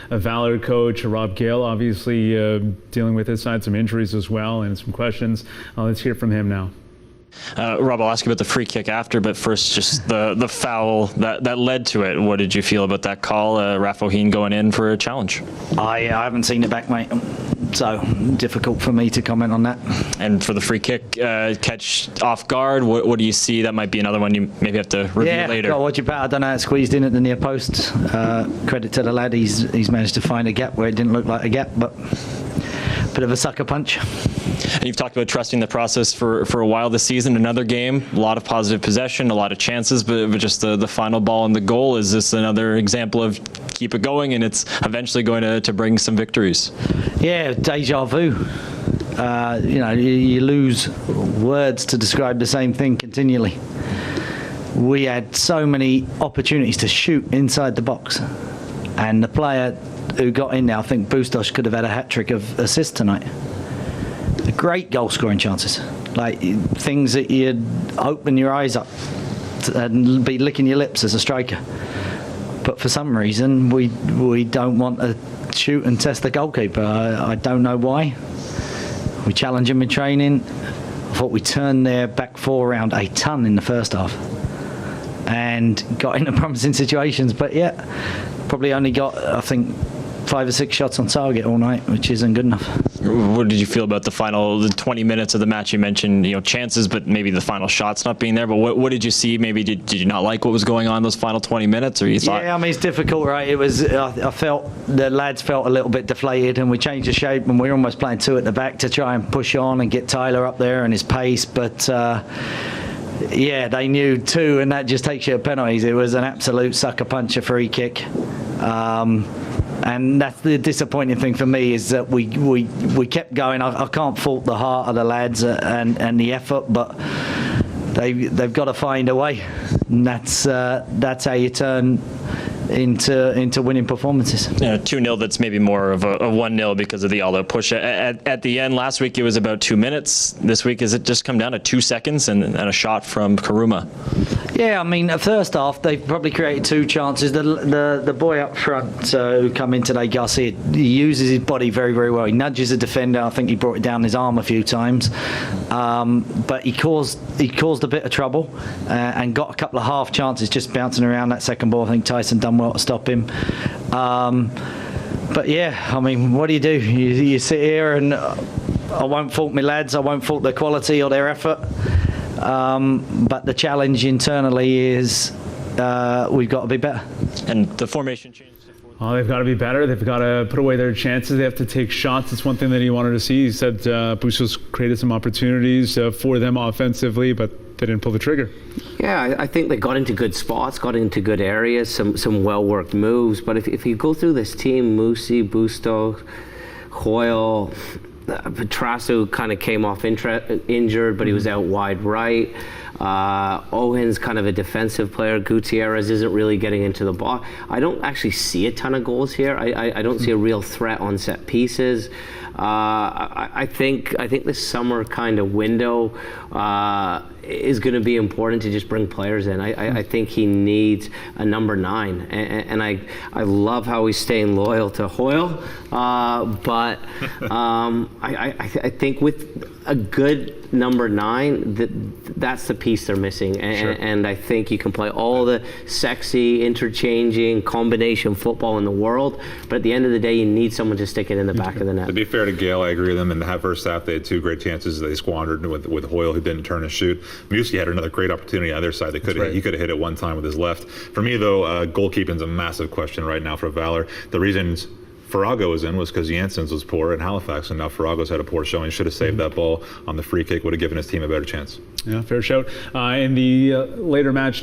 A Valour coach, Rob Gale, obviously dealing with his side, some injuries as well, and some questions. Let's hear from him now. Rob, I'll ask you about the free kick after, but first, just the foul that led to it. What did you feel about that call? Raf O'Heen going in for a challenge. I haven't seen it back, mate. So difficult for me to comment on that. And for the free kick catch off guard, what do you see? That might be another one you maybe have to review later. Yeah, watch it back. I don't know how it squeezed in at the near post. Credit to the lad, he's managed to find a gap where it didn't look like a gap, but bit of a sucker punch. And you've talked about trusting the process for a while this season. Another game, a lot of positive possession, a lot of chances, but just the final ball and the goal. Is this another example of keep it going and it's eventually going to bring some victories? Yeah, deja vu. You lose words to describe the same thing continually. We had so many opportunities to shoot inside the box, and the player who got in there, I think Bustos could have had a hat-trick of assists tonight. Great goal-scoring chances, like things that you'd open your eyes up and be licking your lips as a striker. But for some reason, we don't want to shoot and test the goalkeeper. I don't know why. We challenge him in training. I thought we turned their back four around a ton in the first half and got into promising situations. But yeah, probably only got, I think, 5 or 6 shots on target all night, which isn't good enough. What did you feel about the 20 minutes of the match? You mentioned chances, but maybe the final shots not being there. But what did you see? Maybe did you not like what was going on those final 20 minutes, or you thought? Yeah, I mean it's difficult, right? It was. I felt the lads felt a little bit deflated, and we changed the shape, and we were almost playing 2 at the back to try and push on and get Tyler up there and his pace, but. Yeah, they knew 2, and that just takes you to penalties. It was an absolute sucker punch, a free kick. And that's the disappointing thing for me, is that we kept going. I can't fault the heart of the lads and the effort, but they've got to find a way. And that's how you turn into winning performances. 2-0, that's maybe more of a 1-0 because of the all-out push. At the end, last week it was about 2 minutes. This week, has it just come down to 2 seconds and a shot from Kourouma? Yeah, I mean, the first half, they probably created 2 chances. The boy up front who come in today, Garcia, he uses his body very, very well. He nudges the defender. I think he brought it down his arm a few times. But he caused a bit of trouble and got a couple of half chances just bouncing around that second ball. I think Tyson done well to stop him. But yeah, I mean, what do? You sit here, and I won't fault my lads. I won't fault their quality or their effort. But the challenge internally is we've got to be better. And the formation change. Oh, they've got to be better. They've got to put away their chances. They have to take shots. It's one thing that he wanted to see. He said Bustos created some opportunities for them offensively, but they didn't pull the trigger. Yeah, I think they got into good spots, got into good areas, some well-worked moves. But if you go through this team, Musi, Bustos, Hoyle, Petrasu kind of came off injured, but he was out wide right. Owen's kind of a defensive player. Gutierrez isn't really getting into the ball. I don't actually see a ton of goals here. I don't see a real threat on set pieces. I think this summer kind of window is going to be important to just bring players in. I think he needs a number 9, and I love how he's staying loyal to Hoyle, but I think with a good number 9, that's the piece they're missing, and I think you can play all the sexy, interchanging, combination football in the world, but at the end of the day, you need someone to stick it in the back of the net. To be fair to Gale, I agree with them. In the first half, they had 2 great chances they squandered with Hoyle, who didn't turn and shoot. Musi had another great opportunity on their side. He could have hit it one time with his left. For me, though, goalkeeping is a massive question right now for Valour. The reasons Farago was in was because Janssens was poor in Halifax, and now Farago's had a poor showing. Should have saved that ball on the free kick, would have given his team a better chance. Yeah, fair shout. In the later match